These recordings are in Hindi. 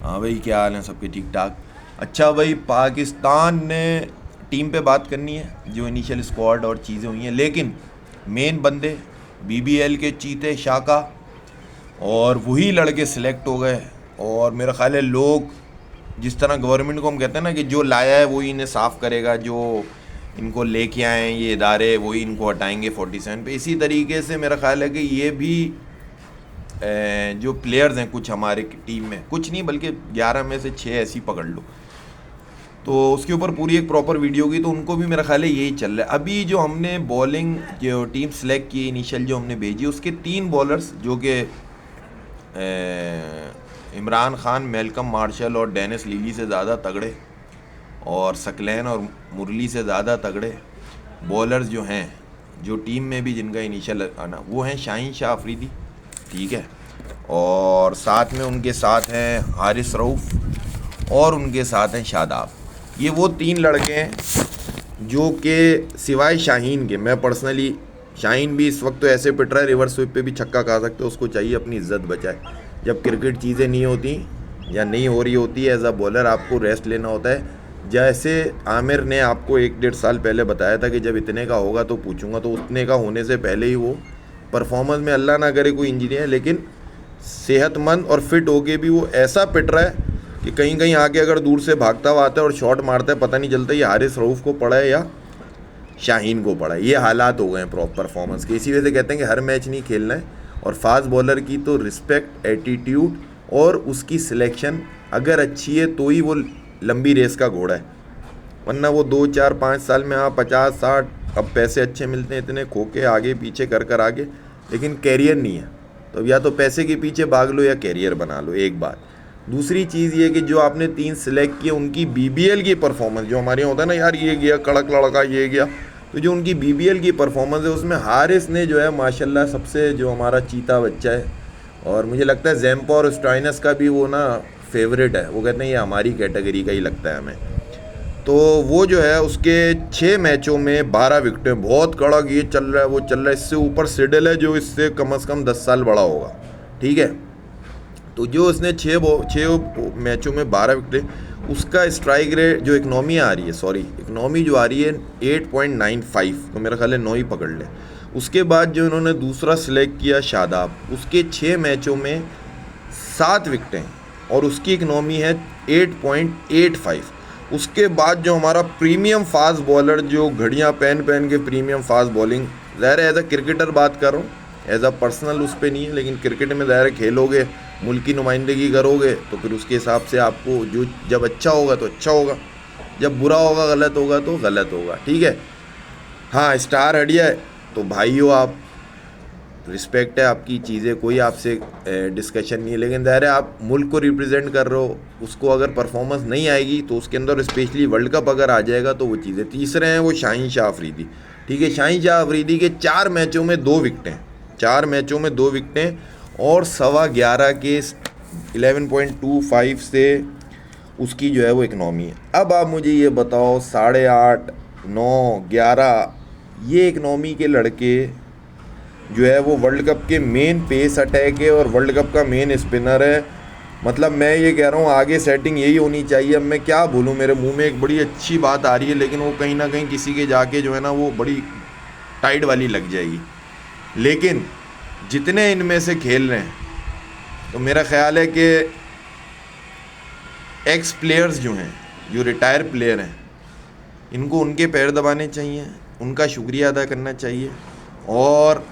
हाँ भाई, क्या हाल है सबके? ठीक ठाक। अच्छा भाई, पाकिस्तान ने टीम पे बात करनी है, जो इनिशियल स्क्वाड और चीज़ें हुई हैं, लेकिन मेन बंदे बीबीएल के चीते शाका और वही लड़के सिलेक्ट हो गए। और मेरा ख्याल है लोग जिस तरह गवर्नमेंट को हम कहते हैं ना कि जो लाया है वही इन्हें साफ़ करेगा, जो इनको लेके आए हैं ये इदारे वही इनको हटाएंगे 47 पे, इसी तरीके से मेरा ख्याल है कि ये भी जो प्लेयर्स हैं कुछ हमारे टीम में, कुछ नहीं बल्कि 11 में से 6 ऐसी पकड़ लो, तो उसके ऊपर पूरी एक प्रॉपर वीडियो की, तो उनको भी मेरा ख्याल है यही चल रहा है। अभी जो हमने बॉलिंग जो टीम सेलेक्ट की इनिशियल जो हमने भेजी, उसके 3 बॉलर्स जो कि इमरान खान, मेलकम मार्शल और डेनिस लीवी से ज़्यादा तगड़े, और सकलैन और मुरली से ज़्यादा तगड़े बॉलर्स जो हैं, जो टीम में भी जिनका इनिशियल आना, वो हैं शाहीन शाह अफरीदी, ठीक है, और साथ में उनके साथ हैं हारिस रऊफ़ और उनके साथ हैं शादाब। ये वो 3 लड़के हैं जो कि सिवाय शाहीन के, मैं पर्सनली, शाहीन भी इस वक्त तो ऐसे पिट रहा है, रिवर्स स्विप पे भी छक्का खा सकते हो, उसको चाहिए अपनी इज्जत बचाए। जब क्रिकेट चीज़ें नहीं होती या नहीं हो रही होती है, एज अ बॉलर आपको रेस्ट लेना होता है। जैसे आमिर ने आपको 1-1.5 साल पहले बताया था कि जब इतने का होगा तो पूछूंगा, तो उतने का होने से पहले ही वो परफॉर्मेंस में, अल्लाह ना करे कोई इंजरी है, लेकिन सेहतमंद और फिट होके भी वो ऐसा पिट रहा है कि कहीं कहीं आके अगर दूर से भागता हुआ आता है और शॉट मारता है, पता नहीं चलता ये हारिस रऊफ़ को पड़ा है या शाहीन को पड़ा है। ये हालात हो गए हैं प्रॉपर परफॉर्मेंस के। इसी वजह से कहते हैं कि हर मैच नहीं खेलना है, और फास्ट बॉलर की तो रिस्पेक्ट, एटीट्यूड और उसकी सिलेक्शन अगर अच्छी है तो ही वो लंबी रेस का घोड़ा है, वरना वो 2-4-5 साल में आप 50-60, अब पैसे अच्छे मिलते हैं इतने, खो के आगे पीछे कर आगे, लेकिन कैरियर नहीं है। तो या तो पैसे के पीछे भाग लो या कैरियर बना लो, एक बात। दूसरी चीज़ ये कि जो आपने 3 सिलेक्ट किए उनकी बीबीएल की परफॉर्मेंस, जो हमारे यहाँ होता है ना यार, ये गया कड़क लड़का, ये गया, तो जो उनकी बीबीएल की परफॉर्मेंस है उसमें हारिस ने जो है माशाल्लाह सबसे, जो हमारा चीता बच्चा है, और मुझे लगता है जैम्पा और स्टाइनस का भी वो ना फेवरेट है, वो कहते हैं ये हमारी कैटेगरी का ही लगता है हमें। तो वो जो है उसके 6 मैचों में 12 विकेटें, बहुत कड़क ये चल रहा है वो चल रहा है। इससे ऊपर सिडल है जो इससे कम से कम 10 साल बड़ा होगा, ठीक है। तो जो उसने 6 मैचों में 12 विकेटें, उसका स्ट्राइक रेट जो इकनॉमी आ रही है, इकनॉमी जो आ रही है 8.95, तो मेरा ख्याल है 9 ही पकड़ ले। उसके बाद जो इन्होंने दूसरा सिलेक्ट किया शादाब, उसके 6 मैचों में 7 विकेटें और उसकी इकनॉमी है 8.85। उसके बाद जो हमारा प्रीमियम फास्ट बॉलर, जो घड़ियाँ पहन के प्रीमियम फास्ट बॉलिंग, ज़ाहिर है एज अ क्रिकेटर बात कर रहा हूँ, एज अ पर्सनल उस पर नहीं है, लेकिन क्रिकेट में ज़ाहिर खेलोगे, मुल्क की नुमाइंदगी करोगे, तो फिर उसके हिसाब से आपको जो, जब अच्छा होगा तो अच्छा होगा, जब बुरा होगा, गलत होगा तो गलत होगा, ठीक है। हाँ, स्टार हटिया है तो भाई हो आप, रिस्पेक्ट है आपकी, चीज़ें कोई आपसे डिस्कशन नहीं है, लेकिन ज़ाहिर है आप मुल्क को रिप्रेजेंट कर रहे हो, उसको अगर परफॉर्मेंस नहीं आएगी तो उसके अंदर स्पेशली वर्ल्ड कप अगर आ जाएगा तो वो चीज़ें। तीसरे हैं वो शाहीन शाह अफरीदी, ठीक है। शाहीन शाह अफरीदी के 4 मैचों में 2 विकेटें, 4 मैचों में 2 विकेटें, और 11.25 के 11.25 से उसकी जो है वो इकनॉमी है। अब आप मुझे ये बताओ 8.5, 9, 11 ये इकनॉमी के लड़के जो है वो वर्ल्ड कप के मेन पेस अटैक है और वर्ल्ड कप का मेन स्पिनर है। मतलब मैं ये कह रहा हूँ आगे सेटिंग यही होनी चाहिए। अब मैं क्या बोलूँ, मेरे मुंह में एक बड़ी अच्छी बात आ रही है, लेकिन वो कहीं ना कहीं किसी के जाके जो है ना वो बड़ी टाइट वाली लग जाएगी। लेकिन जितने इनमें से खेल रहे हैं, तो मेरा ख्याल है कि एक्स प्लेयर्स जो हैं, जो रिटायर प्लेयर हैं, इनको उनके पैर दबाने चाहिए, उनका शुक्रिया अदा करना चाहिए, और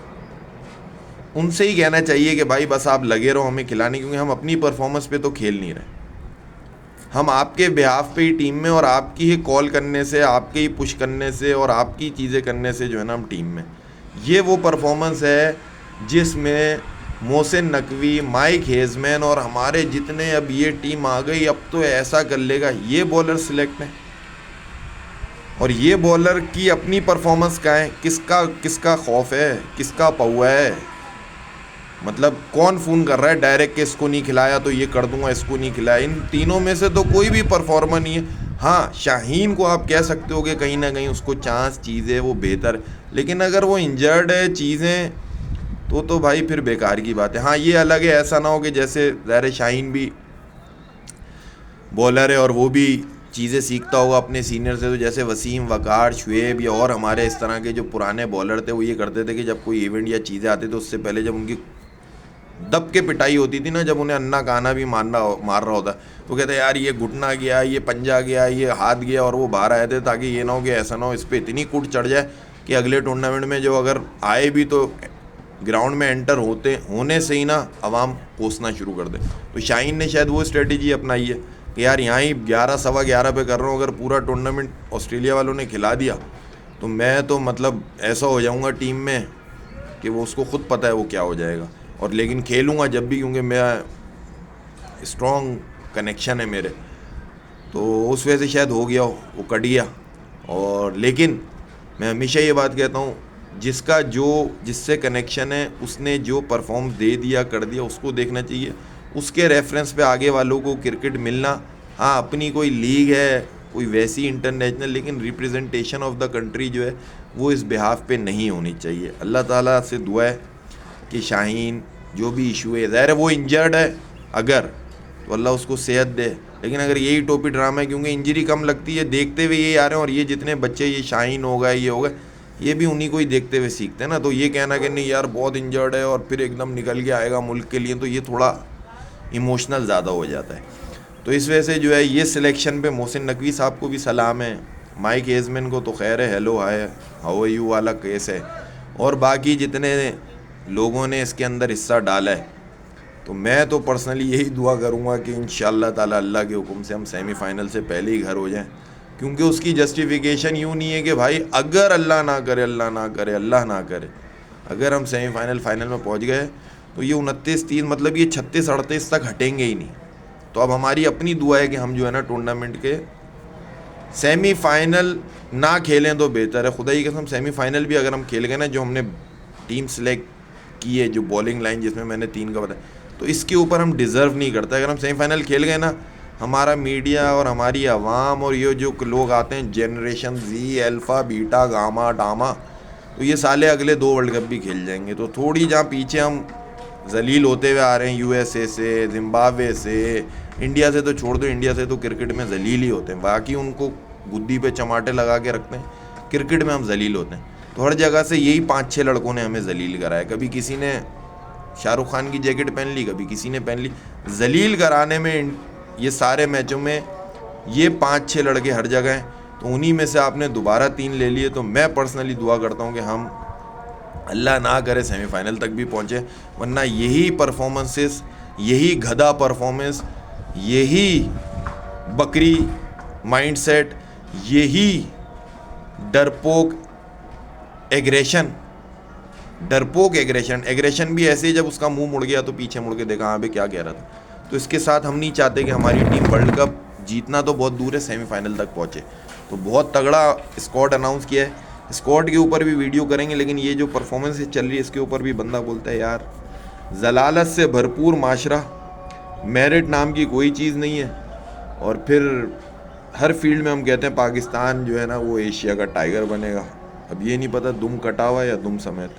उनसे ही कहना चाहिए कि भाई बस आप लगे रहो हमें खिलाने, क्योंकि हम अपनी परफॉर्मेंस पे तो खेल नहीं रहे, हम आपके बिहाफ पे ही टीम में, और आपकी ही कॉल करने से, आपके ही पुश करने से और आपकी चीज़ें करने से जो है ना हम टीम में। ये वो परफॉर्मेंस है जिसमें मोहसिन नकवी, माइक हेजमैन और हमारे जितने, अब ये टीम आ गई अब तो ऐसा कर लेगा, ये बॉलर सिलेक्ट हैं। और ये बॉलर की अपनी परफॉर्मेंस का है, किसका खौफ है, किसका पौआ है? मतलब कौन फ़ोन कर रहा है डायरेक्ट कि इसको नहीं खिलाया तो ये कर दूंगा, इसको नहीं खिलाया? इन तीनों में से तो कोई भी परफॉर्मर नहीं है। हाँ, शाहीन को आप कह सकते हो कि कहीं ना कहीं उसको चांस, चीज़ें वो बेहतर, लेकिन अगर वो इंजर्ड है चीज़ें, तो भाई फिर बेकार की बात है। हाँ, ये अलग है, ऐसा ना हो कि जैसे ज़ाहिर शाहीन भी बॉलर है और वो भी चीज़ें सीखता होगा अपने सीनियर से। तो जैसे वसीम, वकार, शुएब या और हमारे इस तरह के जो पुराने बॉलर थे, वो ये करते थे कि जब कोई इवेंट या चीज़ें आती तो उससे पहले जब उनकी दब के पिटाई होती थी ना, जब उन्हें अन्ना काना भी मार रहा होता, तो कहते यार ये घुटना गया, ये पंजा गया, ये हाथ गया, और वो बाहर आए थे ताकि ये ना हो कि ऐसा ना हो, इस पर इतनी कूट चढ़ जाए कि अगले टूर्नामेंट में जो अगर आए भी तो ग्राउंड में एंटर होने से ही ना अवाम कोसना शुरू कर दे। तो शाहीन ने शायद वो स्ट्रेटजी अपनाई है कि यार यहाँ ही 11 सवा 11 पे कर रहा हूँ, अगर पूरा टूर्नामेंट ऑस्ट्रेलिया वालों ने खिला दिया तो मैं तो मतलब ऐसा हो जाऊँगा टीम में कि वो उसको खुद पता है वो क्या हो जाएगा। और लेकिन खेलूँगा जब भी, क्योंकि मैं स्ट्रॉन्ग कनेक्शन है मेरे, तो उस वजह से शायद हो गया हो, वो कट गया। और लेकिन मैं हमेशा ये बात कहता हूँ, जिससे कनेक्शन है उसने जो परफॉर्म दे दिया कर दिया उसको देखना चाहिए, उसके रेफरेंस पे आगे वालों को क्रिकेट मिलना। हाँ, अपनी कोई लीग है, कोई वैसी इंटरनेशनल, लेकिन रिप्रेजेंटेशन ऑफ द कंट्री जो है वो इस बिहाफ पे नहीं होनी चाहिए। अल्लाह ताला से दुआ है कि शाहीन जो भी इशू है, ज़ाहिर है वो इंजर्ड है अगर, तो अल्लाह उसको सेहत दे, लेकिन अगर यही टोपी ड्रामा है, क्योंकि इंजरी कम लगती है, देखते हुए यही आ रहे हैं, और ये जितने बच्चे, ये शाहीन होगा, ये होगा, ये भी उन्हीं को ही देखते हुए सीखते हैं ना। तो ये कहना कि नहीं यार बहुत इंजर्ड है और फिर एकदम निकल के आएगा मुल्क के लिए, तो ये थोड़ा इमोशनल ज़्यादा हो जाता है। तो इस वजह से जो है ये सिलेक्शन पे मोहसिन नकवी साहब को भी सलाम है, माइक एजमैन को तो खैर है, hello hi how are you वाला केस है, और बाकी जितने लोगों ने इसके अंदर हिस्सा डाला है। तो मैं तो पर्सनली यही दुआ करूँगा कि इंशाअल्लाह ताला अल्लाह के हुक्म से हम सेमीफाइनल से पहले ही घर हो जाएं, क्योंकि उसकी जस्टिफिकेशन यूँ नहीं है कि भाई अगर अल्लाह ना करे, अल्लाह ना करे, अल्लाह ना करे, अगर हम सेमीफाइनल फाइनल में पहुँच गए तो ये 29-30 मतलब ये 36-38 तक हटेंगे ही नहीं। तो अब हमारी अपनी दुआ है कि हम जो है ना टूर्नामेंट के सेमीफाइनल ना खेलें तो बेहतर है। खुदा की कसम सेमीफाइनल भी अगर हम खेल गए ना, जो हमने टीम सेलेक्ट की है, जो बॉलिंग लाइन जिसमें मैंने 3 का बताया, तो इसके ऊपर हम डिज़र्व नहीं करते। अगर हम सेमीफाइनल खेल गए ना, हमारा मीडिया और हमारी आवाम और ये जो लोग आते हैं जनरेशन जी, अल्फ़ा, बीटा, गामा, डामा, तो ये साले अगले 2 वर्ल्ड कप भी खेल जाएंगे। तो थोड़ी जहाँ पीछे हम जलील होते हुए आ रहे हैं, यूएसए से, जिम्बाब्वे से, इंडिया से तो छोड़ दो, इंडिया से तो क्रिकेट में जलील ही होते हैं, बाकी उनको गुद्दी पे चमाटे लगा के रखते हैं, क्रिकेट में हम जलील होते हैं। तो हर जगह से यही 5-6 लड़कों ने हमें जलील कराया। कभी किसी ने शाहरुख खान की जैकेट पहन ली, कभी किसी ने पहन ली। जलील कराने में ये सारे मैचों में ये 5-6 लड़के हर जगह हैं, तो उन्हीं में से आपने दोबारा 3 ले लिए। तो मैं पर्सनली दुआ करता हूँ कि हम अल्लाह ना करे सेमीफाइनल तक भी पहुँचे, वरना यही परफॉर्मेंसेस, यही गधा परफॉर्मेंस, यही बकरी माइंडसेट, यही डरपोक एग्रेशन भी ऐसे ही, जब उसका मुंह मुड़ गया तो पीछे मुड़ के देखा हाँ भाई क्या कह रहा था। तो इसके साथ हम नहीं चाहते कि हमारी टीम वर्ल्ड कप जीतना तो बहुत दूर है, सेमीफाइनल तक पहुँचे। तो बहुत तगड़ा स्क्वाड अनाउंस किया है, स्क्वाड के ऊपर भी वीडियो करेंगे, लेकिन ये जो परफॉर्मेंस चल रही है इसके ऊपर भी बंदा बोलता है यार जलालत से भरपूर माशरा, मेरिट नाम की कोई चीज़ नहीं है। और फिर हर फील्ड में हम कहते हैं पाकिस्तान जो है ना वो एशिया का टाइगर बनेगा। अब ये नहीं पता दुम कटा हुआ या दुम समेत।